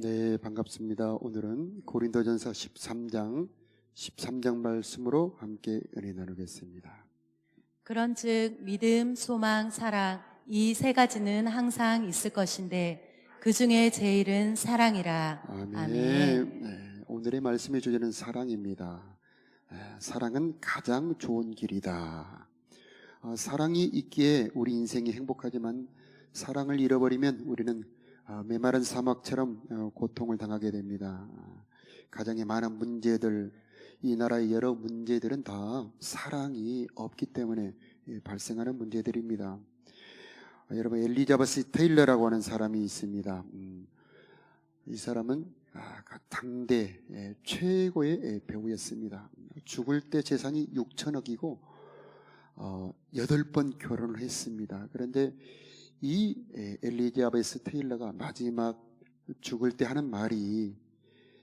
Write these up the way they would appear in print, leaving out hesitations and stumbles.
네, 반갑습니다. 오늘은 고린도전서 13장 말씀으로 함께 은혜 나누겠습니다. 그런즉 믿음, 소망, 사랑 이 세 가지는 항상 있을 것인데 그 중에 제일은 사랑이라. 아멘. 아멘. 네, 오늘의 말씀의 주제는 사랑입니다. 사랑은 가장 좋은 길이다. 사랑이 있기에 우리 인생이 행복하지만 사랑을 잃어버리면 우리는 메마른 사막처럼 고통을 당하게 됩니다. 가정의 많은 문제들, 이 나라의 여러 문제들은 다 사랑이 없기 때문에 발생하는 문제들입니다. 여러분, 엘리자베스 테일러라고 하는 사람이 있습니다. 이 사람은 당대 최고의 배우였습니다. 죽을 때 재산이 6천억이고 8번 결혼을 했습니다. 그런데 이 엘리자베스 테일러가 마지막 죽을 때 하는 말이,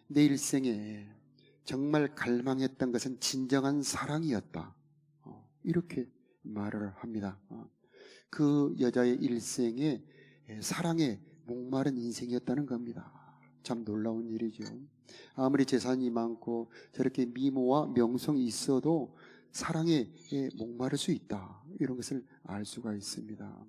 내 일생에 정말 갈망했던 것은 진정한 사랑이었다, 이렇게 말을 합니다. 그 여자의 일생에 사랑에 목마른 인생이었다는 겁니다. 참 놀라운 일이죠. 아무리 재산이 많고 저렇게 미모와 명성이 있어도 사랑에 목마를 수 있다, 이런 것을 알 수가 있습니다.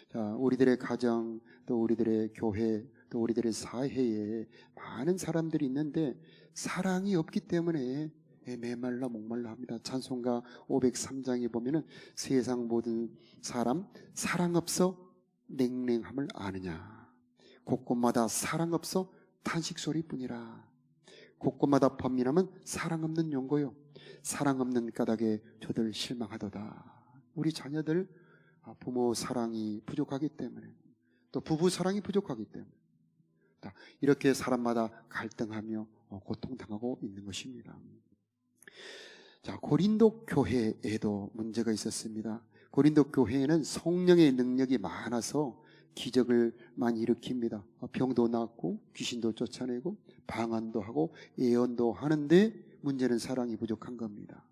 자, 우리들의 가정, 또 우리들의 교회, 또 우리들의 사회에 많은 사람들이 있는데 사랑이 없기 때문에 메말라 목말라 합니다. 찬송가 503장에 보면은 세상 모든 사람 사랑 없어 냉랭함을 아느냐, 곳곳마다 사랑 없어 탄식 소리뿐이라. 곳곳마다 번민함은 사랑 없는 용고요, 사랑 없는 까닭에 저들 실망하도다. 우리 자녀들 부모 사랑이 부족하기 때문에, 또 부부 사랑이 부족하기 때문에 이렇게 사람마다 갈등하며 고통당하고 있는 것입니다. 자, 고린도 교회에도 문제가 있었습니다. 고린도 교회에는 성령의 능력이 많아서 기적을 많이 일으킵니다. 병도 낫고 귀신도 쫓아내고 방언도 하고 예언도 하는데 문제는 사랑이 부족한 겁니다.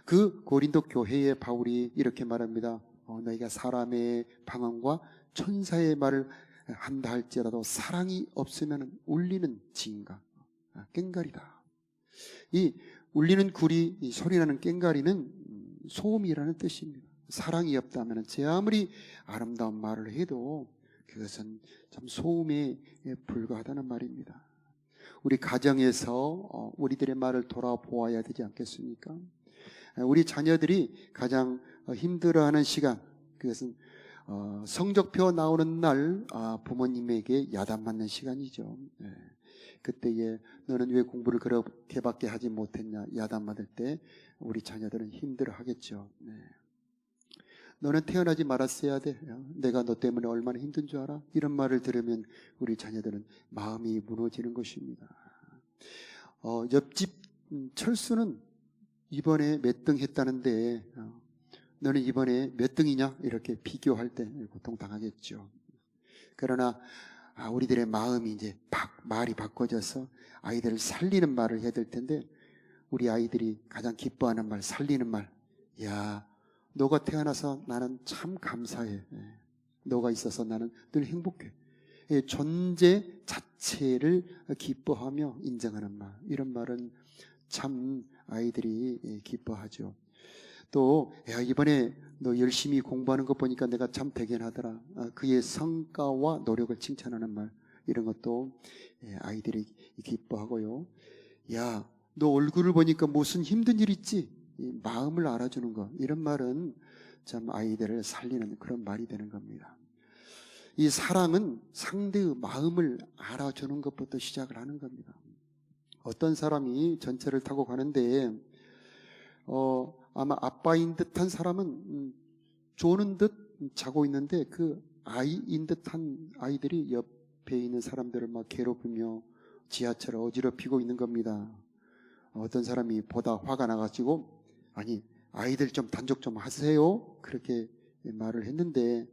그 고린도 교회에 바울이 이렇게 말합니다. 너희가 사람의 방언과 천사의 말을 한다 할지라도 사랑이 없으면 울리는 징가, 꽹가리다. 이 울리는 구리, 이 소리나는 꽹가리는 소음이라는 뜻입니다. 사랑이 없다면 제 아무리 아름다운 말을 해도 그것은 참 소음에 불과하다는 말입니다. 우리 가정에서 우리들의 말을 돌아보아야 되지 않겠습니까? 우리 자녀들이 가장 힘들어하는 시간, 그것은 성적표 나오는 날 부모님에게 야단맞는 시간이죠. 그때에 너는 왜 공부를 그렇게밖에 하지 못했냐 야단맞을 때 우리 자녀들은 힘들어하겠죠. 너는 태어나지 말았어야 돼, 내가 너 때문에 얼마나 힘든 줄 알아? 이런 말을 들으면 우리 자녀들은 마음이 무너지는 것입니다. 옆집 철수는 이번에 몇 등 했다는데 너는 이번에 몇 등이냐? 이렇게 비교할 때 고통당하겠죠. 그러나 우리들의 마음이 이제 말이 바꿔져서 아이들을 살리는 말을 해야 될 텐데, 우리 아이들이 가장 기뻐하는 말, 살리는 말, 야, 너가 태어나서 나는 참 감사해, 너가 있어서 나는 늘 행복해, 존재 자체를 기뻐하며 인정하는 말, 이런 말은 참 아이들이 기뻐하죠. 또 이번에 너 열심히 공부하는 것 보니까 내가 참 대견하더라, 그의 성과와 노력을 칭찬하는 말, 이런 것도 아이들이 기뻐하고요. 야, 너 얼굴을 보니까 무슨 힘든 일 있지? 마음을 알아주는 것, 이런 말은 참 아이들을 살리는 그런 말이 되는 겁니다. 이 사랑은 상대의 마음을 알아주는 것부터 시작을 하는 겁니다. 어떤 사람이 전철을 타고 가는데 아마 아빠인 듯한 사람은 조는 듯 자고 있는데 그 아이인 듯한 아이들이 옆에 있는 사람들을 막 괴롭히며 지하철을 어지럽히고 있는 겁니다. 어떤 사람이 보다 화가 나가지고, 아니 아이들 좀 단속 좀 하세요, 그렇게 말을 했는데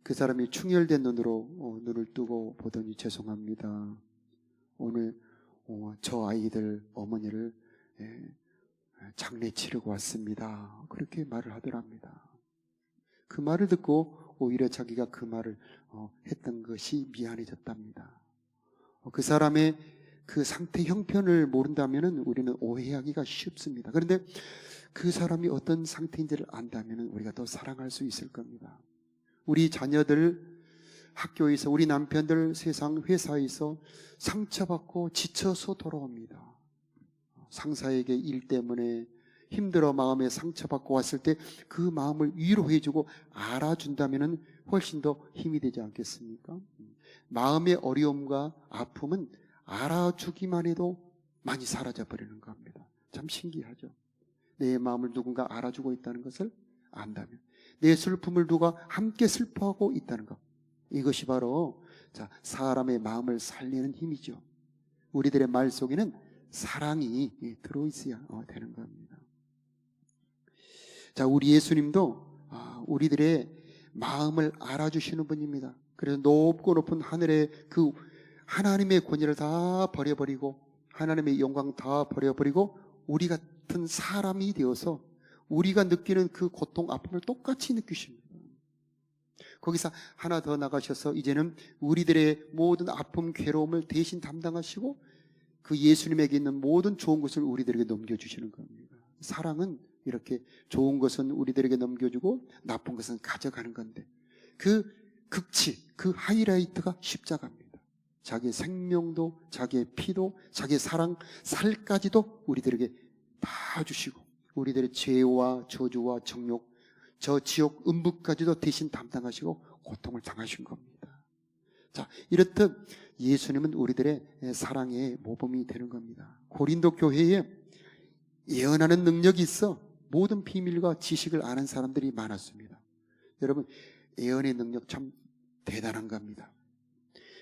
그 사람이 충혈된 눈으로 눈을 뜨고 보더니, 죄송합니다, 오늘 저 아이들 어머니를 장례 치르고 왔습니다, 그렇게 말을 하더랍니다. 그 말을 듣고 오히려 자기가 그 말을 했던 것이 미안해졌답니다. 그 사람의 그 상태 형편을 모른다면 우리는 오해하기가 쉽습니다. 그런데 그 사람이 어떤 상태인지를 안다면 우리가 더 사랑할 수 있을 겁니다. 우리 자녀들 학교에서, 우리 남편들 세상 회사에서 상처받고 지쳐서 돌아옵니다. 상사에게 일 때문에 힘들어 마음에 상처받고 왔을 때 그 마음을 위로해주고 알아준다면 훨씬 더 힘이 되지 않겠습니까? 마음의 어려움과 아픔은 알아주기만 해도 많이 사라져 버리는 겁니다. 참 신기하죠. 내 마음을 누군가 알아주고 있다는 것을 안다면, 내 슬픔을 누가 함께 슬퍼하고 있다는 것, 이것이 바로 사람의 마음을 살리는 힘이죠. 우리들의 말 속에는 사랑이 들어있어야 되는 겁니다. 우리 예수님도 우리들의 마음을 알아주시는 분입니다. 그래서 높고 높은 하늘의 그 하나님의 권위를 다 버려버리고, 하나님의 영광 다 버려버리고 우리 같은 사람이 되어서 우리가 느끼는 그 고통, 아픔을 똑같이 느끼십니다. 거기서 하나 더 나가셔서 이제는 우리들의 모든 아픔, 괴로움을 대신 담당하시고 그 예수님에게 있는 모든 좋은 것을 우리들에게 넘겨주시는 겁니다. 사랑은 이렇게 좋은 것은 우리들에게 넘겨주고 나쁜 것은 가져가는 건데, 그 극치, 그 하이라이트가 십자가입니다. 자기의 생명도, 자기의 피도, 자기의 사랑, 살까지도 우리들에게 다 주시고 우리들의 죄와 저주와 정욕, 저 지옥 음부까지도 대신 담당하시고 고통을 당하신 겁니다. 이렇듯 예수님은 우리들의 사랑의 모범이 되는 겁니다. 고린도 교회에 예언하는 능력이 있어 모든 비밀과 지식을 아는 사람들이 많았습니다. 여러분, 예언의 능력 참 대단한 겁니다.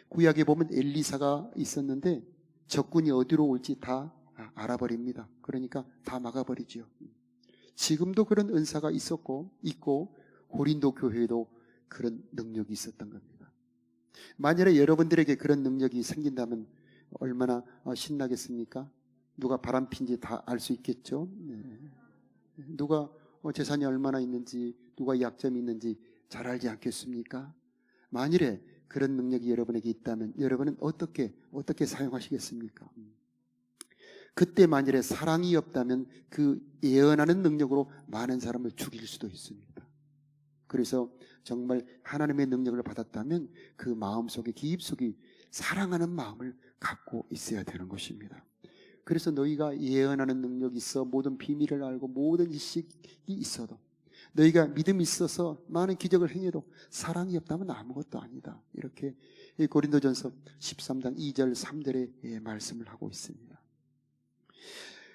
구약에 보면 엘리사가 있었는데 적군이 어디로 올지 다 알아버립니다. 그러니까 다 막아버리죠. 지금도 그런 은사가 있었고 있고 고린도 교회에도 그런 능력이 있었던 겁니다. 만약에 여러분들에게 그런 능력이 생긴다면 얼마나 신나겠습니까? 누가 바람핀지 다 알 수 있겠죠. 누가 재산이 얼마나 있는지, 누가 약점이 있는지 잘 알지 않겠습니까? 만일에 그런 능력이 여러분에게 있다면 여러분은 어떻게 사용하시겠습니까? 그때 만일에 사랑이 없다면 그 예언하는 능력으로 많은 사람을 죽일 수도 있습니다. 그래서 정말 하나님의 능력을 받았다면 그 마음속에 깊숙이 사랑하는 마음을 갖고 있어야 되는 것입니다. 그래서 너희가 예언하는 능력이 있어 모든 비밀을 알고 모든 지식이 있어도, 너희가 믿음이 있어서 많은 기적을 행해도 사랑이 없다면 아무것도 아니다. 이렇게 고린도전서 13장 2절 3절에 말씀을 하고 있습니다.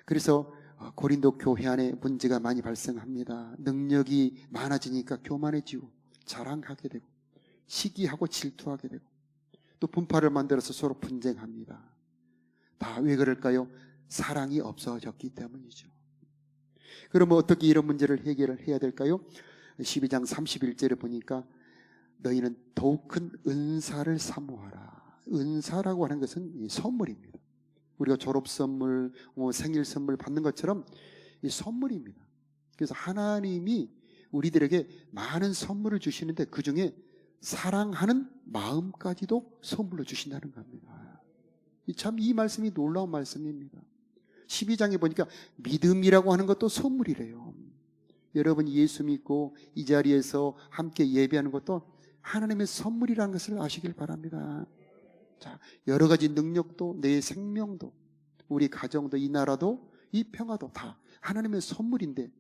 그래서 고린도 교회 안에 문제가 많이 발생합니다. 능력이 많아지니까 교만해지고 자랑하게 되고 시기하고 질투하게 되고 또 분파를 만들어서 서로 분쟁합니다. 다 왜 그럴까요? 사랑이 없어졌기 때문이죠. 그러면 어떻게 이런 문제를 해결을 해야 될까요? 12장 31절에 보니까 너희는 더욱 큰 은사를 사모하라. 은사라고 하는 것은 선물입니다. 우리가 졸업 선물, 생일 선물 받는 것처럼 이 선물입니다. 그래서 하나님이 우리들에게 많은 선물을 주시는데 그 중에 사랑하는 마음까지도 선물로 주신다는 겁니다. 참 이 말씀이 놀라운 말씀입니다. 12장에 보니까 믿음이라고 하는 것도 선물이래요. 여러분이 예수 믿고 이 자리에서 함께 예배하는 것도 하나님의 선물이라는 것을 아시길 바랍니다. 여러 가지 능력도, 내 생명도, 우리 가정도, 이 나라도, 이 평화도 다 하나님의 선물인데,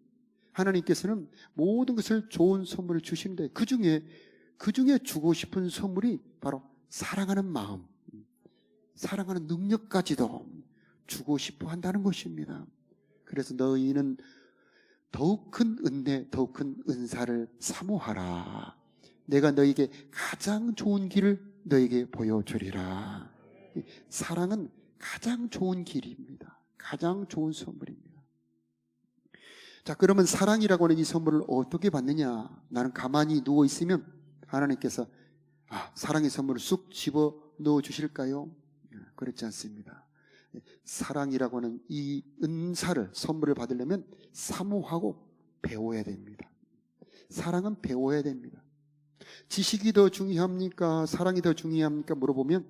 하나님께서는 모든 것을 좋은 선물을 주시는데 그 중에 주고 싶은 선물이 바로 사랑하는 마음, 사랑하는 능력까지도 주고 싶어 한다는 것입니다. 그래서 너희는 더욱 큰 은혜, 더욱 큰 은사를 사모하라. 내가 너에게 가장 좋은 길을 너에게 보여주리라. 사랑은 가장 좋은 길입니다. 가장 좋은 선물입니다. 그러면 사랑이라고 하는 이 선물을 어떻게 받느냐? 나는 가만히 누워 있으면 하나님께서 사랑의 선물을 쑥 집어 넣어 주실까요? 그렇지 않습니다. 사랑이라고 하는 이 은사를, 선물을 받으려면 사모하고 배워야 됩니다. 사랑은 배워야 됩니다. 지식이 더 중요합니까? 사랑이 더 중요합니까? 물어보면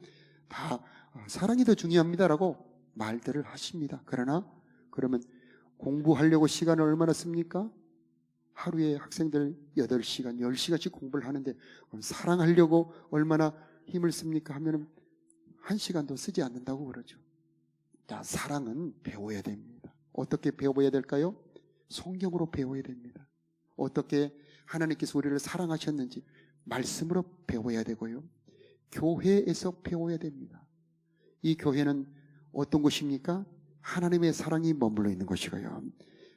다 사랑이 더 중요합니다라고 말들을 하십니다. 그러나 그러면 공부하려고 시간을 얼마나 씁니까? 하루에 학생들 8시간, 10시간씩 공부를 하는데 그럼 사랑하려고 얼마나 힘을 씁니까? 하면은 1시간도 쓰지 않는다고 그러죠. 자, 사랑은 배워야 됩니다. 어떻게 배워야 될까요? 성경으로 배워야 됩니다. 어떻게 하나님께서 우리를 사랑하셨는지 말씀으로 배워야 되고요. 교회에서 배워야 됩니다. 이 교회는 어떤 곳입니까? 하나님의 사랑이 머물러 있는 것이고요.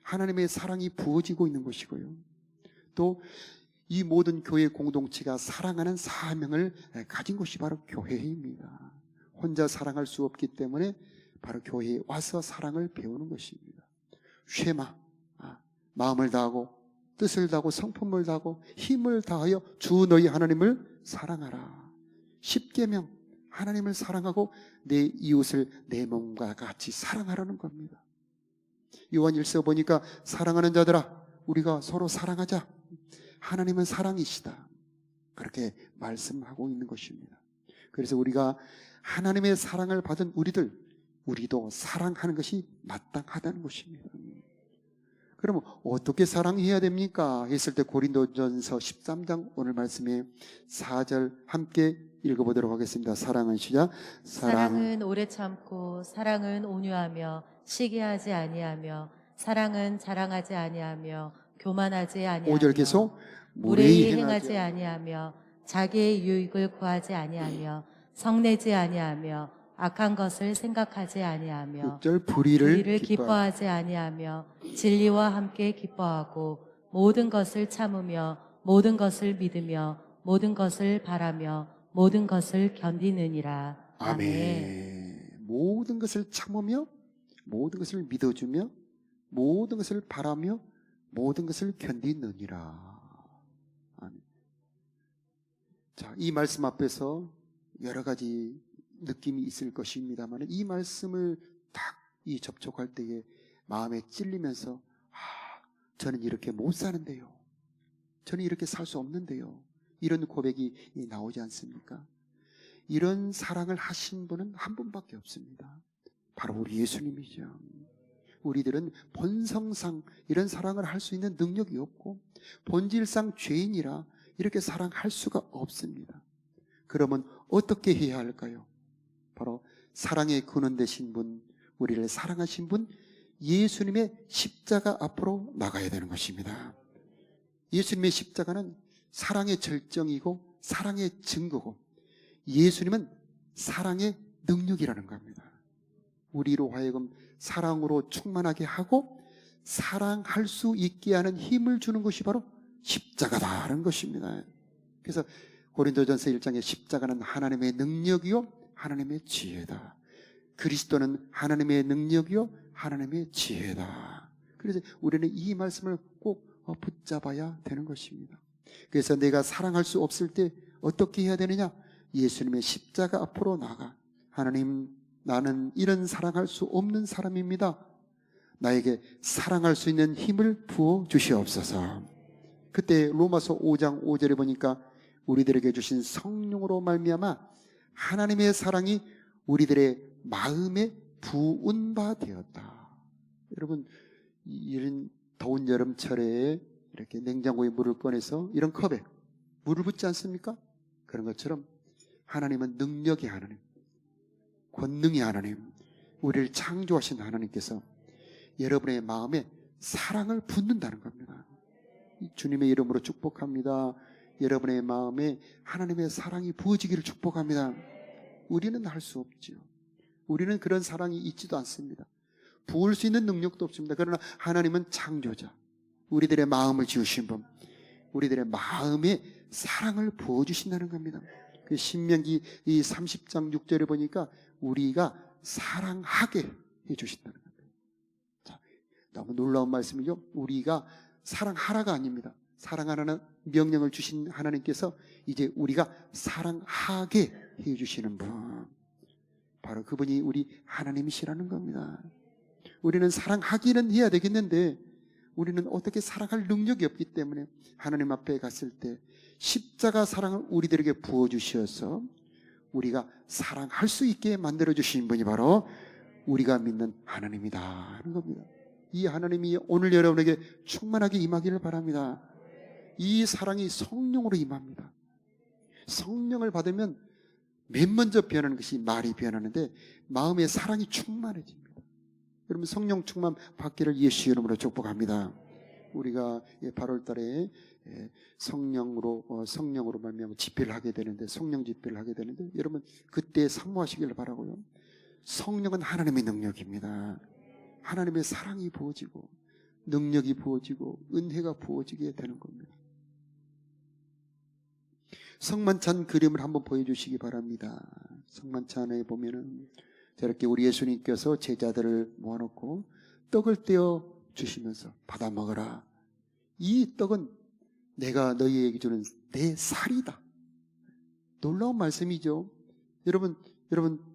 하나님의 사랑이 부어지고 있는 것이고요. 또 이 모든 교회 공동체가 사랑하는 사명을 가진 곳이 바로 교회입니다. 혼자 사랑할 수 없기 때문에 바로 교회에 와서 사랑을 배우는 것입니다. 쉐마, 마음을 다하고 뜻을 다하고 성품을 다하고 힘을 다하여 주 너희 하나님을 사랑하라. 10계명, 하나님을 사랑하고 내 이웃을 내 몸과 같이 사랑하라는 겁니다. 요한일서 보니까 사랑하는 자들아 우리가 서로 사랑하자. 하나님은 사랑이시다. 그렇게 말씀하고 있는 것입니다. 그래서 우리가 하나님의 사랑을 받은 우리도 사랑하는 것이 마땅하다는 것입니다. 그러면 어떻게 사랑해야 됩니까? 했을 때 고린도전서 13장 오늘 말씀에 4절 함께 읽어보도록 하겠습니다. 사랑은 시작. 사랑은 오래 참고 사랑은 온유하며 시기하지 아니하며 사랑은 자랑하지 아니하며 교만하지 아니하며 5절 계속 무례히 행하지 아니하며 자기의 유익을 구하지 아니하며 성내지 아니하며 악한 것을 생각하지 아니하며 6절 불의를 기뻐하지 아니하며 진리와 함께 기뻐하고 모든 것을 참으며 모든 것을 믿으며 모든 것을 바라며 모든 것을 견디느니라. 아멘. 모든 것을 참으며 모든 것을 믿어주며 모든 것을 바라며 모든 것을 견디느니라. 아멘. 자, 이 말씀 앞에서 여러 가지 느낌이 있을 것입니다만 이 말씀을 딱 접촉할 때에 마음에 찔리면서 저는 이렇게 못 사는데요. 저는 이렇게 살 수 없는데요. 이런 고백이 나오지 않습니까? 이런 사랑을 하신 분은 한 분밖에 없습니다. 바로 우리 예수님이죠. 우리들은 본성상 이런 사랑을 할 수 있는 능력이 없고 본질상 죄인이라 이렇게 사랑할 수가 없습니다. 그러면 어떻게 해야 할까요? 바로 사랑의 근원 되신 분, 우리를 사랑하신 분, 예수님의 십자가 앞으로 나가야 되는 것입니다. 예수님의 십자가는 사랑의 절정이고 사랑의 증거고 예수님은 사랑의 능력이라는 겁니다. 우리로 하여금 사랑으로 충만하게 하고 사랑할 수 있게 하는 힘을 주는 것이 바로 십자가다라는 것입니다. 그래서 고린도전서 1장의 십자가는 하나님의 능력이요 하나님의 지혜다. 그리스도는 하나님의 능력이요 하나님의 지혜다. 그래서 우리는 이 말씀을 꼭 붙잡아야 되는 것입니다. 그래서 내가 사랑할 수 없을 때 어떻게 해야 되느냐? 예수님의 십자가 앞으로 나가 하나님, 나는 이런 사랑할 수 없는 사람입니다. 나에게 사랑할 수 있는 힘을 부어 주시옵소서. 그때 로마서 5장 5절에 보니까 우리들에게 주신 성령으로 말미암아 하나님의 사랑이 우리들의 마음에 부은 바 되었다. 여러분, 이런 더운 여름철에 이렇게 냉장고에 물을 꺼내서 이런 컵에 물을 붓지 않습니까? 그런 것처럼 하나님은 능력의 하나님, 권능의 하나님, 우리를 창조하신 하나님께서 여러분의 마음에 사랑을 붓는다는 겁니다. 주님의 이름으로 축복합니다. 여러분의 마음에 하나님의 사랑이 부어지기를 축복합니다. 우리는 할 수 없지요. 우리는 그런 사랑이 있지도 않습니다. 부을 수 있는 능력도 없습니다. 그러나 하나님은 창조자, 우리들의 마음을 지으신 분, 우리들의 마음에 사랑을 부어주신다는 겁니다. 그 신명기 이 30장 6절에 보니까 우리가 사랑하게 해주신다는 겁니다. 자, 너무 놀라운 말씀이죠. 우리가 사랑하라가 아닙니다. 사랑하라는 명령을 주신 하나님께서 이제 우리가 사랑하게 해주시는 분, 바로 그분이 우리 하나님이시라는 겁니다. 우리는 사랑하기는 해야 되겠는데 우리는 어떻게 사랑할 능력이 없기 때문에 하나님 앞에 갔을 때 십자가 사랑을 우리들에게 부어주셔서 우리가 사랑할 수 있게 만들어주신 분이 바로 우리가 믿는 하나님이다 하는 겁니다. 이 하나님이 오늘 여러분에게 충만하게 임하기를 바랍니다. 이 사랑이 성령으로 임합니다. 성령을 받으면 맨 먼저 변하는 것이 말이 변하는데 마음의 사랑이 충만해집니다. 여러분 성령 충만 받기를 예수 이름으로 축복합니다. 우리가 8월 달에 성령으로 말미암아 집회를 하게 되는데, 성령 집회를 하게 되는데, 여러분 그때 사모하시기를 바라고요. 성령은 하나님의 능력입니다. 하나님의 사랑이 부어지고 능력이 부어지고 은혜가 부어지게 되는 겁니다. 성만찬 그림을 한번 보여주시기 바랍니다. 성만찬에 보면은 저렇게 우리 예수님께서 제자들을 모아놓고 떡을 떼어 주시면서 받아 먹어라. 이 떡은 내가 너희에게 주는 내 살이다. 놀라운 말씀이죠. 여러분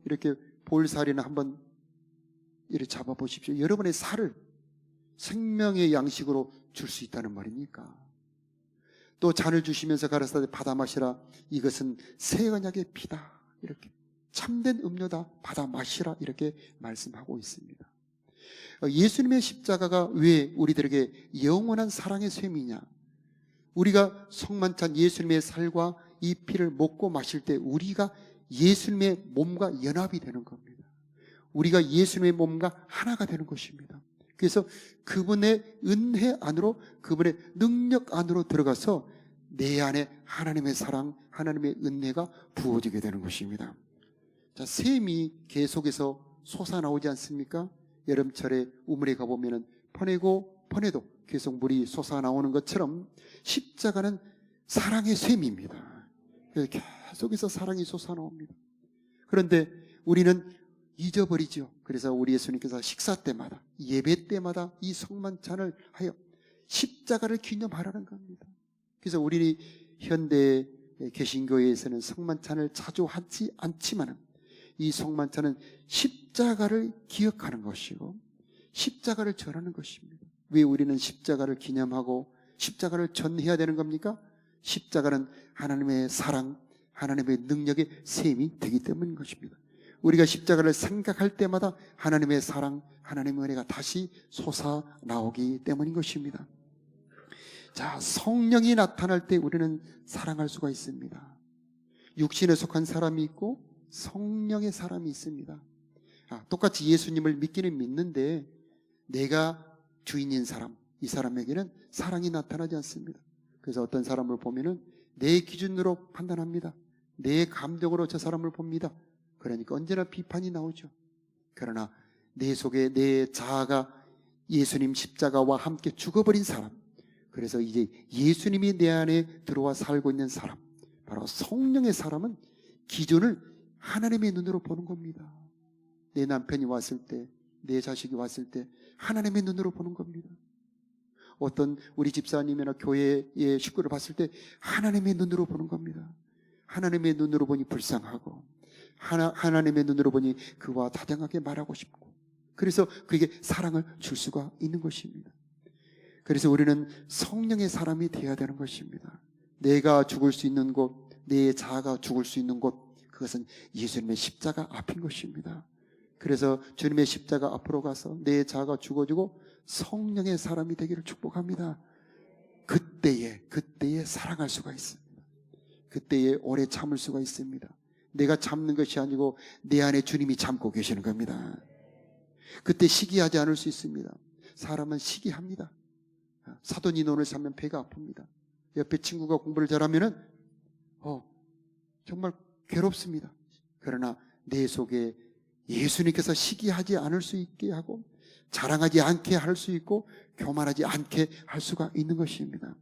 이렇게 볼살이나 한번 이렇게 잡아보십시오. 여러분의 살을 생명의 양식으로 줄 수 있다는 말입니까? 또 잔을 주시면서 가라사대 받아 마시라. 이것은 새 언약의 피다. 이렇게 참된 음료다. 받아 마시라. 이렇게 말씀하고 있습니다. 예수님의 십자가가 왜 우리들에게 영원한 사랑의 셈이냐? 우리가 성만찬 예수님의 살과 이 피를 먹고 마실 때 우리가 예수님의 몸과 연합이 되는 겁니다. 우리가 예수님의 몸과 하나가 되는 것입니다. 그래서 그분의 은혜 안으로, 그분의 능력 안으로 들어가서 내 안에 하나님의 사랑, 하나님의 은혜가 부어지게 되는 것입니다. 자, 샘이 계속해서 솟아나오지 않습니까? 여름철에 우물에 가보면 퍼내도 계속 물이 솟아나오는 것처럼 십자가는 사랑의 샘입니다. 계속해서 사랑이 솟아나옵니다. 그런데 우리는 잊어버리죠. 그래서 우리 예수님께서 식사 때마다, 예배 때마다 이 성만찬을 하여 십자가를 기념하라는 겁니다. 그래서 우리 현대 개신교회에서는 성만찬을 자주 하지 않지만 이 성만찬은 십자가를 기억하는 것이고 십자가를 전하는 것입니다. 왜 우리는 십자가를 기념하고 십자가를 전해야 되는 겁니까? 십자가는 하나님의 사랑, 하나님의 능력의 셈이 되기 때문인 것입니다. 우리가 십자가를 생각할 때마다 하나님의 사랑, 하나님의 은혜가 다시 솟아나오기 때문인 것입니다. 자, 성령이 나타날 때 우리는 사랑할 수가 있습니다. 육신에 속한 사람이 있고 성령의 사람이 있습니다. 똑같이 예수님을 믿기는 믿는데 내가 주인인 사람, 이 사람에게는 사랑이 나타나지 않습니다. 그래서 어떤 사람을 보면은 내 기준으로 판단합니다. 내 감정으로 저 사람을 봅니다. 그러니까 언제나 비판이 나오죠. 그러나 내 속에 내 자아가 예수님 십자가와 함께 죽어버린 사람, 그래서 이제 예수님이 내 안에 들어와 살고 있는 사람, 바로 성령의 사람은 기준을 하나님의 눈으로 보는 겁니다. 내 남편이 왔을 때, 내 자식이 왔을 때 하나님의 눈으로 보는 겁니다. 어떤 우리 집사님이나 교회의 식구를 봤을 때 하나님의 눈으로 보는 겁니다. 하나님의 눈으로 보니 불쌍하고 하나님의 눈으로 보니 그와 다정하게 말하고 싶고, 그래서 그에게 사랑을 줄 수가 있는 것입니다. 그래서 우리는 성령의 사람이 되어야 되는 것입니다. 내가 죽을 수 있는 곳, 내 자아가 죽을 수 있는 곳, 그것은 예수님의 십자가 앞인 것입니다. 그래서 주님의 십자가 앞으로 가서 내 자아가 죽어지고 성령의 사람이 되기를 축복합니다. 그때에 사랑할 수가 있습니다. 그때에 오래 참을 수가 있습니다. 내가 참는 것이 아니고 내 안에 주님이 참고 계시는 겁니다. 그때 시기하지 않을 수 있습니다. 사람은 시기합니다. 사돈인원을 사면 배가 아픕니다. 옆에 친구가 공부를 잘하면은 정말 괴롭습니다. 그러나 내 속에 예수님께서 시기하지 않을 수 있게 하고 자랑하지 않게 할 수 있고 교만하지 않게 할 수가 있는 것입니다.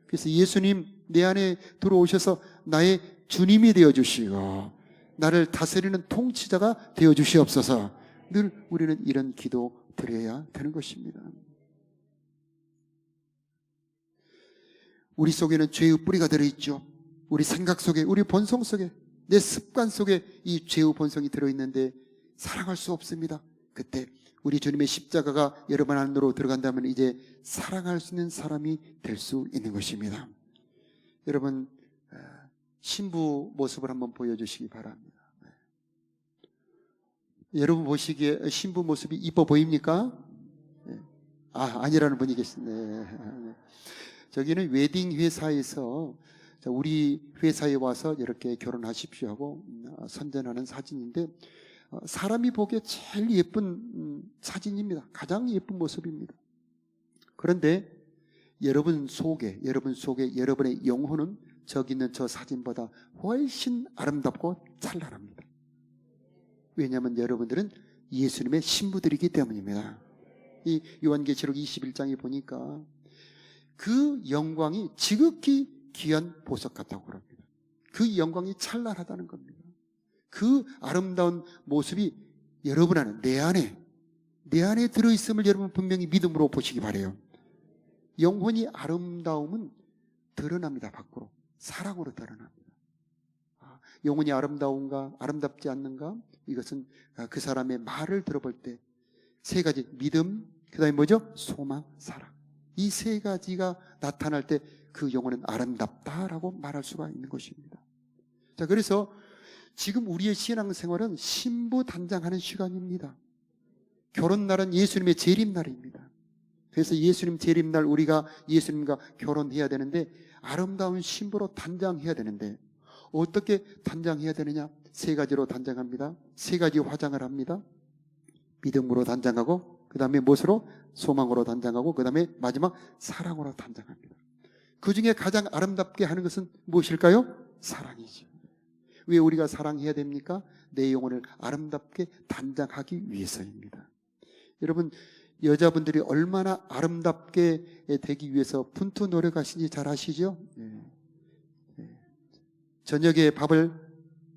그래서 예수님 내 안에 들어오셔서 나의 주님이 되어주시고 나를 다스리는 통치자가 되어주시옵소서. 늘 우리는 이런 기도 드려야 되는 것입니다. 우리 속에는 죄의 뿌리가 들어있죠. 우리 생각 속에, 우리 본성 속에, 내 습관 속에 이 죄의 본성이 들어있는데 사랑할 수 없습니다. 그때 우리 주님의 십자가가 여러분 안으로 들어간다면 이제 사랑할 수 있는 사람이 될 수 있는 것입니다. 여러분 신부 모습을 한번 보여주시기 바랍니다. 여러분 보시기에 신부 모습이 이뻐 보입니까? 네. 아니라는 분이 계시네. 저기는 웨딩 회사에서 우리 회사에 와서 이렇게 결혼하십시오 하고 선전하는 사진인데, 사람이 보기에 제일 예쁜 사진입니다. 가장 예쁜 모습입니다. 그런데 여러분 속에 여러분의 영혼은 저기 있는 저 사진보다 훨씬 아름답고 찬란합니다. 왜냐하면 여러분들은 예수님의 신부들이기 때문입니다. 이 요한계시록 21장에 보니까 그 영광이 지극히 귀한 보석 같다고 그럽니다. 그 영광이 찬란하다는 겁니다. 그 아름다운 모습이 여러분 안에, 내 안에 들어있음을 여러분 분명히 믿음으로 보시기 바라요. 영혼이 아름다움은 드러납니다. 밖으로. 사랑으로 드러납니다. 영혼이 아름다운가 아름답지 않는가, 이것은 그 사람의 말을 들어볼 때 세 가지, 믿음, 그 다음에 뭐죠? 소망, 사랑. 이 세 가지가 나타날 때 그 영혼은 아름답다라고 말할 수가 있는 것입니다. 자, 그래서 지금 우리의 신앙생활은 신부 단장하는 시간입니다. 결혼날은 예수님의 재림날입니다. 그래서 예수님 재림날 우리가 예수님과 결혼해야 되는데, 아름다운 신부로 단장해야 되는데, 어떻게 단장해야 되느냐? 세 가지로 단장합니다. 세 가지 화장을 합니다. 믿음으로 단장하고, 그 다음에 무엇으로? 소망으로 단장하고, 그 다음에 마지막 사랑으로 단장합니다. 그 중에 가장 아름답게 하는 것은 무엇일까요? 사랑이죠. 왜 우리가 사랑해야 됩니까? 내 영혼을 아름답게 단장하기 위해서입니다. 여러분, 여자분들이 얼마나 아름답게 되기 위해서 분투 노력하시는지 잘 아시죠? 저녁에 밥을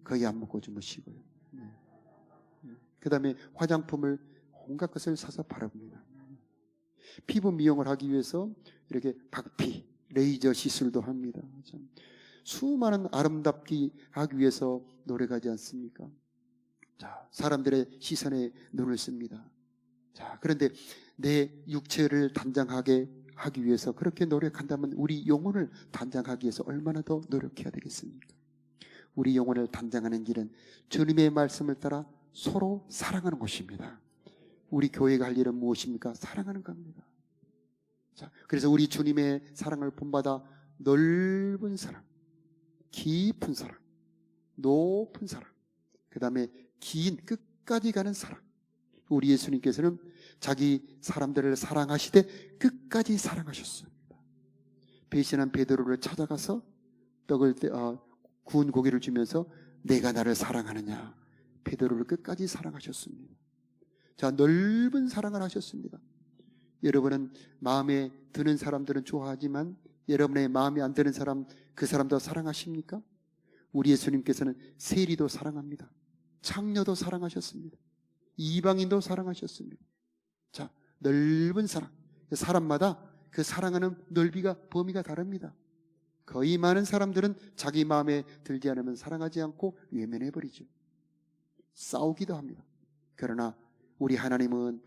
거의 안 먹고 주무시고요. 그 다음에 화장품을 온갖 것을 사서 바릅니다. 피부 미용을 하기 위해서 이렇게 박피, 레이저 시술도 합니다. 수많은 아름답게 하기 위해서 노력하지 않습니까? 자, 사람들의 시선에 눈을 씁니다. 자, 그런데 내 육체를 단장하게 하기 위해서 그렇게 노력한다면 우리 영혼을 단장하기 위해서 얼마나 더 노력해야 되겠습니까? 우리 영혼을 단장하는 길은 주님의 말씀을 따라 서로 사랑하는 것입니다. 우리 교회가 할 일은 무엇입니까? 사랑하는 겁니다. 자, 그래서 우리 주님의 사랑을 본받아 넓은 사랑, 깊은 사랑, 높은 사랑, 그 다음에 긴 끝까지 가는 사랑. 우리 예수님께서는 자기 사람들을 사랑하시되 끝까지 사랑하셨습니다. 배신한 베드로를 찾아가서 떡을 구운 고기를 주면서 내가 나를 사랑하느냐, 베드로를 끝까지 사랑하셨습니다. 자, 넓은 사랑을 하셨습니다. 여러분은 마음에 드는 사람들은 좋아하지만 여러분의 마음에 안 드는 사람, 그 사람도 사랑하십니까? 우리 예수님께서는 세리도 사랑합니다. 창녀도 사랑하셨습니다. 이방인도 사랑하셨습니다. 자, 넓은 사랑. 사람마다 그 사랑하는 넓이가, 범위가 다릅니다. 거의 많은 사람들은 자기 마음에 들지 않으면 사랑하지 않고 외면해버리죠. 싸우기도 합니다. 그러나 우리 하나님은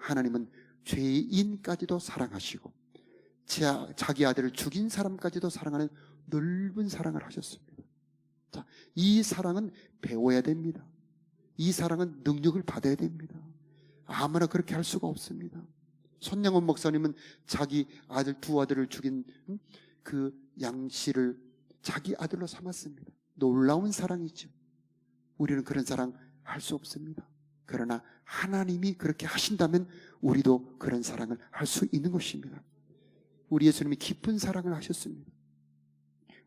죄인까지도 사랑하시고 자기 아들을 죽인 사람까지도 사랑하는 넓은 사랑을 하셨습니다. 자, 이 사랑은 배워야 됩니다. 이 사랑은 능력을 받아야 됩니다. 아무나 그렇게 할 수가 없습니다. 손양원 목사님은 자기 아들, 두 아들을 죽인 그 양씨를 자기 아들로 삼았습니다. 놀라운 사랑이죠. 우리는 그런 사랑 할 수 없습니다. 그러나 하나님이 그렇게 하신다면 우리도 그런 사랑을 할 수 있는 것입니다. 우리 예수님이 깊은 사랑을 하셨습니다.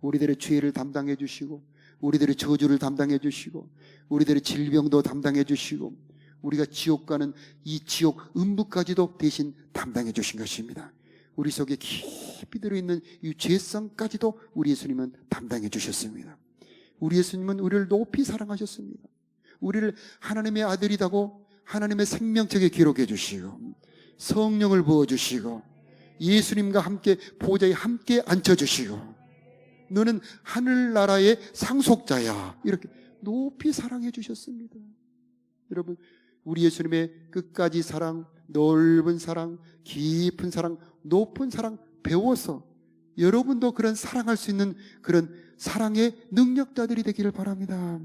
우리들의 죄를 담당해 주시고, 우리들의 저주를 담당해 주시고, 우리들의 질병도 담당해 주시고, 우리가 지옥 가는 이 지옥 음부까지도 대신 담당해 주신 것입니다. 우리 속에 깊이 들어있는 이 죄성까지도 우리 예수님은 담당해 주셨습니다. 우리 예수님은 우리를 높이 사랑하셨습니다. 우리를 하나님의 아들이라고 하나님의 생명책에 기록해 주시고, 성령을 부어주시고, 예수님과 함께 보좌에 함께 앉혀주시고, 너는 하늘나라의 상속자야, 이렇게 높이 사랑해 주셨습니다. 여러분, 우리 예수님의 끝까지 사랑, 넓은 사랑, 깊은 사랑, 높은 사랑 배워서 여러분도 그런 사랑할 수 있는 그런 사랑의 능력자들이 되기를 바랍니다.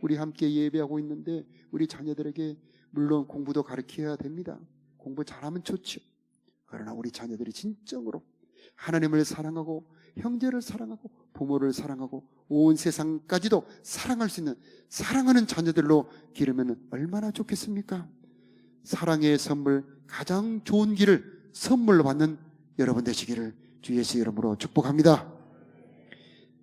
우리 함께 예배하고 있는데 우리 자녀들에게 물론 공부도 가르쳐야 됩니다. 공부 잘하면 좋죠. 그러나 우리 자녀들이 진정으로 하나님을 사랑하고 형제를 사랑하고 부모를 사랑하고 온 세상까지도 사랑할 수 있는 사랑하는 자녀들로 기르면 얼마나 좋겠습니까? 사랑의 선물, 가장 좋은 길을 선물로 받는 여러분 되시기를 주 예수 이름으로 축복합니다.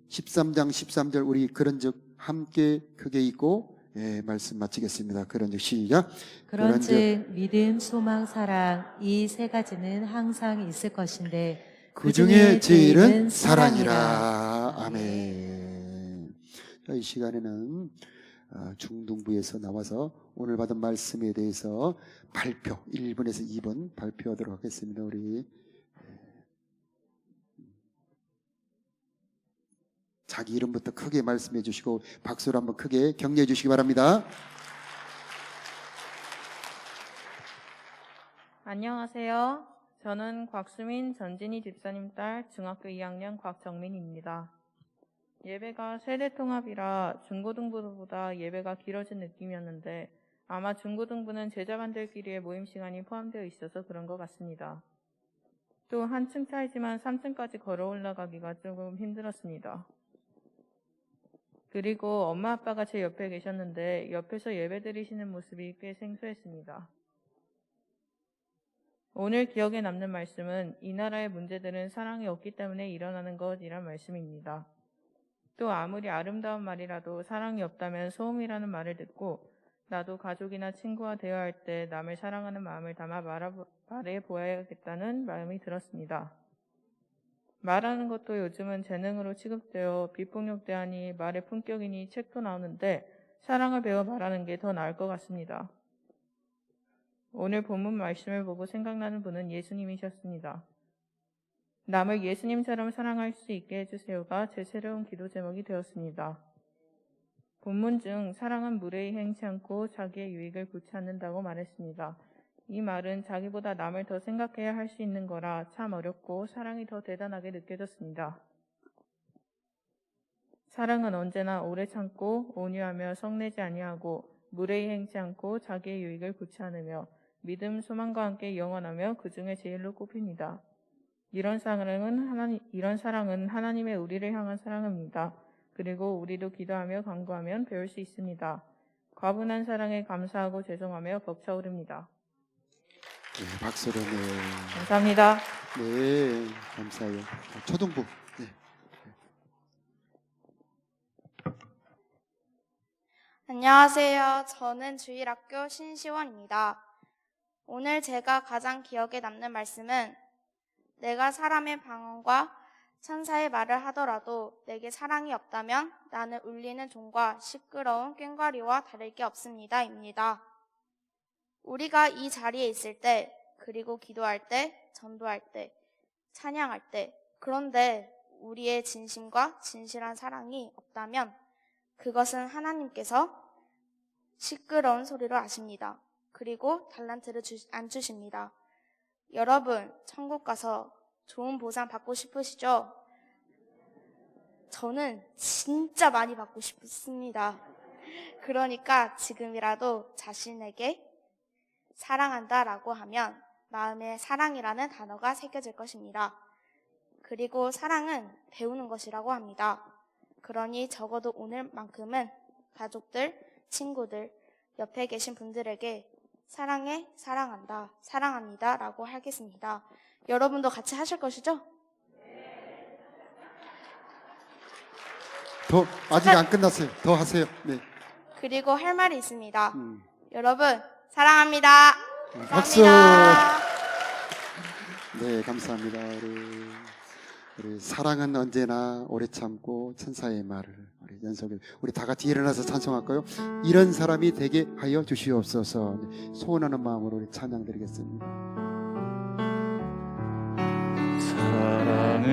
13장 13절 우리 그런즉 함께 크게 읽고 말씀 마치겠습니다. 그런즉 시작. 그런즉 믿음, 소망, 사랑 이 세 가지는 항상 있을 것인데 그 중에 제일은 사랑이라. 아멘. 자, 이 시간에는 중등부에서 나와서 오늘 받은 말씀에 대해서 발표 1번에서 2번 발표하도록 하겠습니다. 우리 자기 이름부터 크게 말씀해 주시고 박수로 한번 크게 격려해 주시기 바랍니다. 안녕하세요. 저는 곽수민 전진희 집사님 딸 중학교 2학년 곽정민입니다. 예배가 세대통합이라 중고등부보다 예배가 길어진 느낌이었는데 아마 중고등부는 제자반들끼리의 모임 시간이 포함되어 있어서 그런 것 같습니다. 또 한층 차이지만 3층까지 걸어 올라가기가 조금 힘들었습니다. 그리고 엄마 아빠가 제 옆에 계셨는데 옆에서 예배 드리시는 모습이 꽤 생소했습니다. 오늘 기억에 남는 말씀은 이 나라의 문제들은 사랑이 없기 때문에 일어나는 것이란 말씀입니다. 또 아무리 아름다운 말이라도 사랑이 없다면 소음이라는 말을 듣고 나도 가족이나 친구와 대화할 때 남을 사랑하는 마음을 담아 말해보아야겠다는 마음이 들었습니다. 말하는 것도 요즘은 재능으로 취급되어 비폭력대하니 말의 품격이니 책도 나오는데 사랑을 배워 말하는 게 더 나을 것 같습니다. 오늘 본문 말씀을 보고 생각나는 분은 예수님이셨습니다. 남을 예수님처럼 사랑할 수 있게 해주세요가 제 새로운 기도 제목이 되었습니다. 본문 중 사랑은 무례히 행치 않고 자기의 유익을 구치 않는다고 말했습니다. 이 말은 자기보다 남을 더 생각해야 할 수 있는 거라 참 어렵고 사랑이 더 대단하게 느껴졌습니다. 사랑은 언제나 오래 참고 온유하며 성내지 아니하고 무례히 행치 않고 자기의 유익을 구치 않으며 믿음, 소망과 함께 영원하며 그 중에 제일로 꼽힙니다. 이런 사랑은 하나님의 우리를 향한 사랑입니다. 그리고 우리도 기도하며 간구하면 배울 수 있습니다. 과분한 사랑에 감사하고 죄송하며 벅차오릅니다. 네, 박수로. 네. 감사합니다. 네, 감사해요. 초등부. 네. 안녕하세요. 저는 주일학교 신시원입니다. 오늘 제가 가장 기억에 남는 말씀은 내가 사람의 방언과 천사의 말을 하더라도 내게 사랑이 없다면 나는 울리는 종과 시끄러운 꽹과리와 다를 게 없습니다. 입니다. 우리가 이 자리에 있을 때, 그리고 기도할 때, 전도할 때, 찬양할 때, 그런데 우리의 진심과 진실한 사랑이 없다면 그것은 하나님께서 시끄러운 소리로 아십니다. 그리고 달란트를 안 주십니다. 여러분, 천국 가서 좋은 보상 받고 싶으시죠? 저는 진짜 많이 받고 싶습니다. 그러니까 지금이라도 자신에게 사랑한다라고 하면 마음에 사랑이라는 단어가 새겨질 것입니다. 그리고 사랑은 배우는 것이라고 합니다. 그러니 적어도 오늘만큼은 가족들, 친구들, 옆에 계신 분들에게 사랑해, 사랑한다, 사랑합니다 라고 하겠습니다. 여러분도 같이 하실 것이죠? 아직 안 끝났어요. 더 하세요. 네. 그리고 할 말이 있습니다. 여러분, 사랑합니다. 박수. 감사합니다. 네, 감사합니다. 우리 사랑은 언제나 오래 참고 천사의 말을 우리 연속에 우리 다 같이 일어나서 찬송할까요? 이런 사람이 되게 하여 주시옵소서. 소원하는 마음으로 우리 찬양드리겠습니다.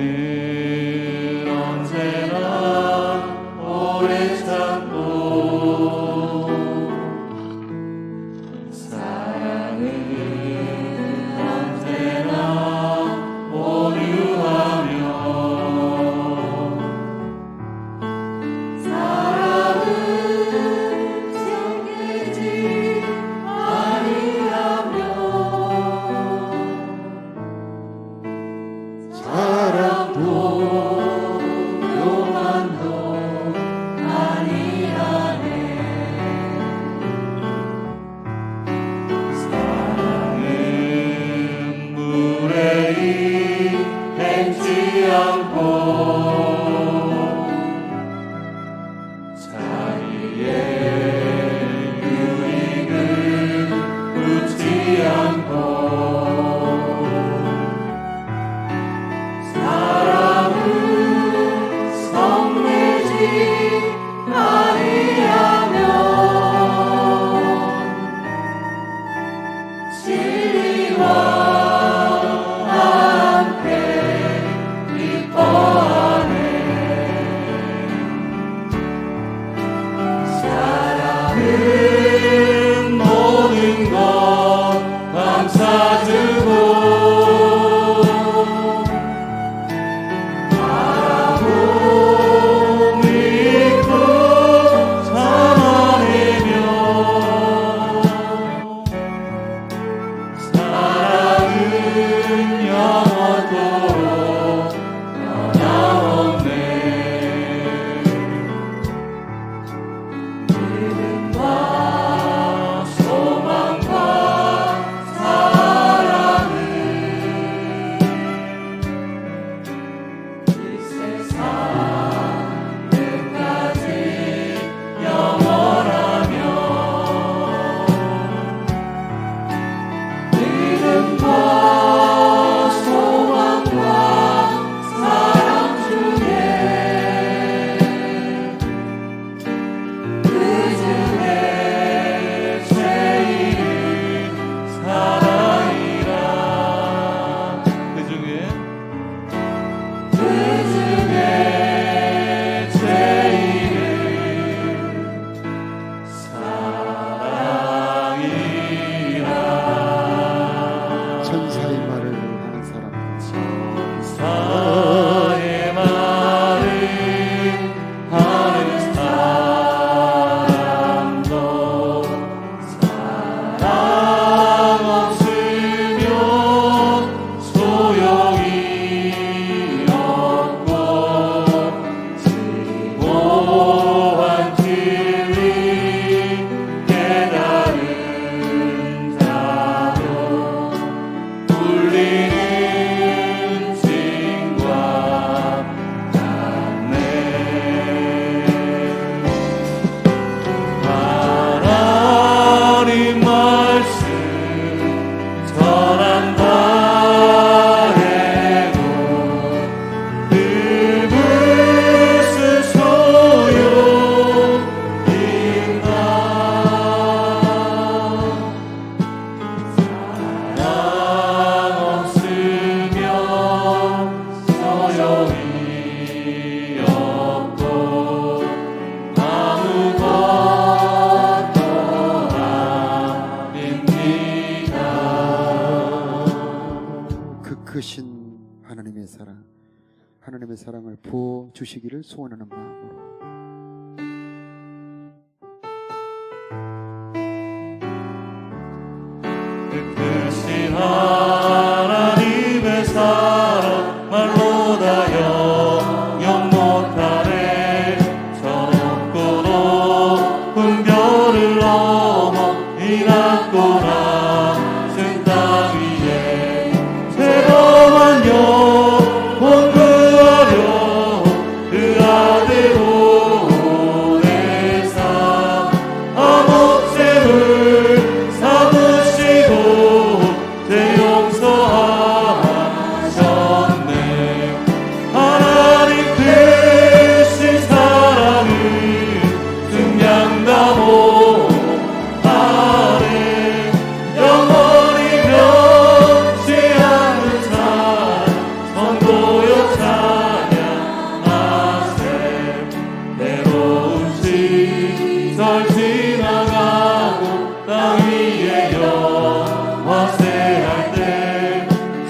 사랑은 언제나 오래 참고 사랑은 언제나 온유하며 사랑은 잠기지 않으며 크신 하나님의 사랑, 하나님의 사랑을 부어 주시기를 소원하는 마음으로 크신 하나님의 사랑 말로 다 영영 못하네. 저 높고 높은 별을 넘어 이 낮고 낮은 땅 위에 새로운 영혼 구하려 그 아들 보내사 아목샘을 삼으시고 제 용서하셨네. 하나님 크신 사랑을 증량다 못하네. 영원히 변치 않는 사랑 선도여 찬양하세. 외로운 시절 지나가고 땅 위에 영화세할 때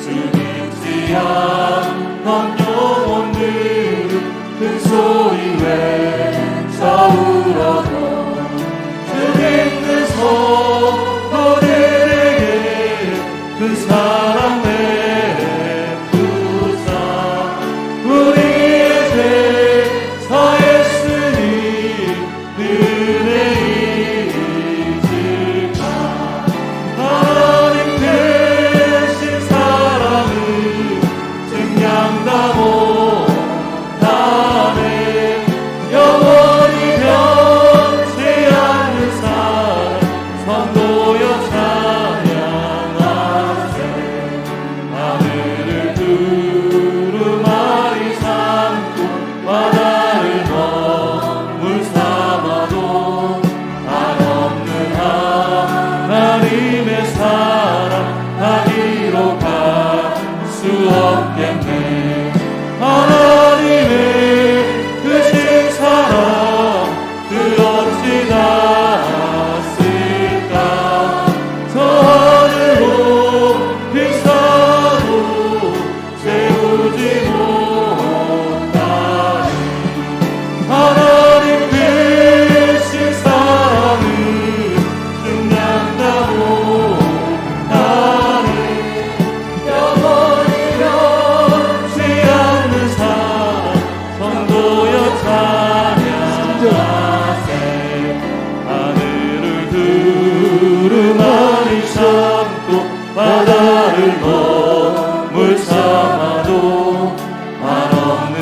주님지 않던 영혼들은 큰 소리 외쳐 울어도 주님의 성도들에게 그 사랑 베푸사 우리의 죄 사했으니 은혜 잊을까. 하나님 크신 사랑을 증량다 못하네. 영원히 변치 않는 사랑 선도여 찬양하세. 하늘을 두루마리 삼고 바다를 먹물 삼아도 한없는 하나님의 사랑 다리로 갈 수 없겠네. 하나님의 크신 사랑 그 어찌 닿았을까. 저 하늘 높이 사도 세우지 못하니. 하나님 크신 사랑을 증량다 못하니. 영원히 변치 않는 사랑 선도여 찬양하세. 하늘을 두루마리 삼고 바다를 먹물 삼아도 한없는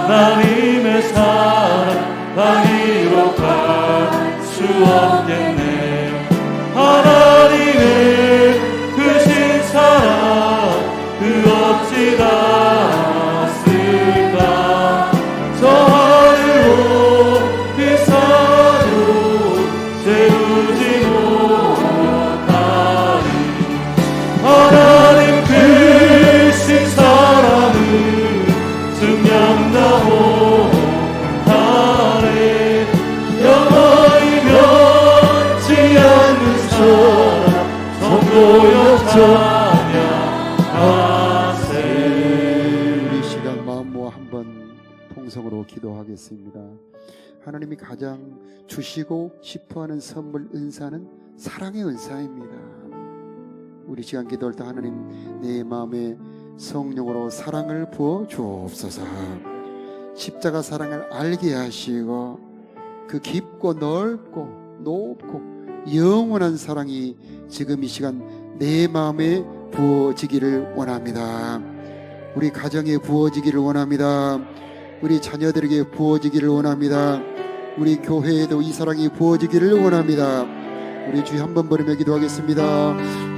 하나님의 사랑 다리로 갈 수 없겠네. 하나님의 크신 사랑 그 어찌 닿았을까. 저 하늘 높이 사도 세우지 못하니. 하나님 크신 사랑을 증량다 못하네. 영원히 변치 않는 사랑 성도여 찬양하세. 우리 시간 마음 모아 한번 통성으로 기도하겠습니다. 하나님이 가장 주시고 싶어하는 선물 은사는 사랑의 은사입니다. 우리 시간 기도할 때 하나님 내 마음에 성령으로 사랑을 부어 주옵소서. 십자가 사랑을 알게 하시고 그 깊고 넓고 높고 영원한 사랑이 지금 이 시간 내 마음에 부어지기를 원합니다. 우리 가정에 부어지기를 원합니다. 우리 자녀들에게 부어지기를 원합니다. 우리 교회에도 이 사랑이 부어지기를 원합니다. 우리 주여 한번 부르며 기도하겠습니다.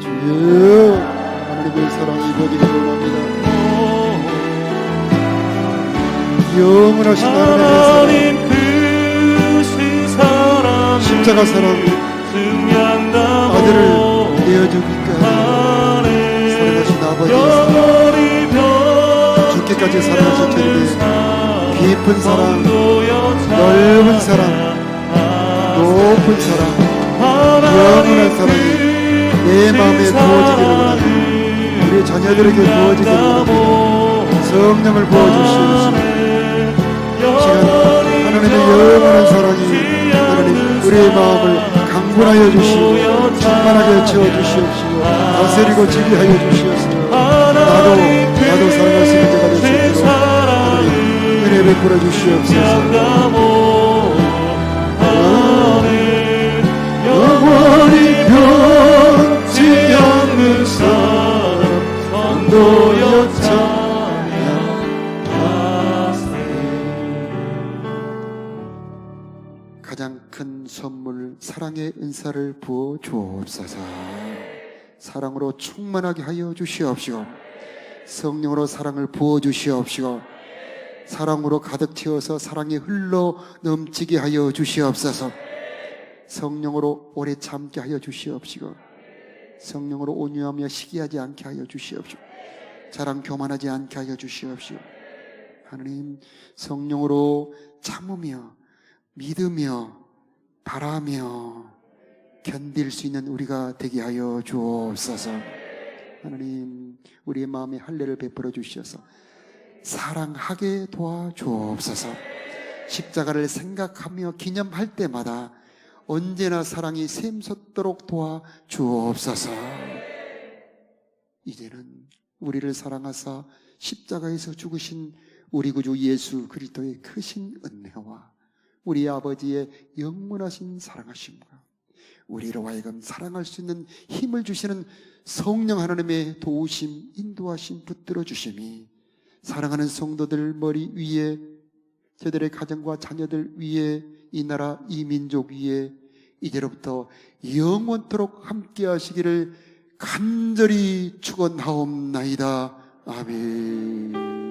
주여 하나님의 사랑이 부어지기를 원합니다. 영원하신 하나님의 하나님 크신 사랑 십자가 사랑 아들을 내어주기까지 사랑하신 아버지의 사랑 죽기까지 사랑하신 주님의 깊은 사랑 넓은 사랑 높은 사랑 영원한 사랑이 내 마음에 부어지기를 원합니다. 우리 자녀들에게 부어지게 원합니다. 성령을 부어주시옵소서. 지금 하나님의 영원한 사랑이 하나님 우리의 마음을 강군하여 주시고 충만하게 채워주시옵시고 다스리고 지배하여 주시옵소서. 나도 사랑할 수 있는 자가 될 수 있도록 하나님 은혜 베풀어 주시옵소서. 영원히 변치 않는 사랑 성도여 가장 큰 선물 사랑의 은사를 부어 주옵소서. 사랑으로 충만하게 하여 주시옵시고 성령으로 사랑을 부어 주시옵시고 사랑으로 가득 채워서 사랑이 흘러 넘치게 하여 주시옵소서. 성령으로 오래 참게 하여 주시옵시고 성령으로 온유하며 시기하지 않게 하여 주시옵시고 자랑 교만하지 않게 하여 주시옵시고 하나님 성령으로 참으며 믿으며 바라며 견딜 수 있는 우리가 되게 하여 주옵소서. 하나님 우리의 마음에 할례를 베풀어 주셔서 사랑하게 도와주옵소서. 십자가를 생각하며 기념할 때마다 언제나 사랑이 샘솟도록 도와주옵소서. 이제는 우리를 사랑하사 십자가에서 죽으신 우리 구주 예수 그리스도의 크신 은혜와 우리 아버지의 영원하신 사랑하심과 우리로 하여금 사랑할 수 있는 힘을 주시는 성령 하나님의 도우심, 인도하심, 붙들어 주심이 사랑하는 성도들 머리 위에 저들의 가정과 자녀들 위에 이 나라 이 민족 위에 이제로부터 영원토록 함께 하시기를 간절히 축원하옵나이다. 아멘.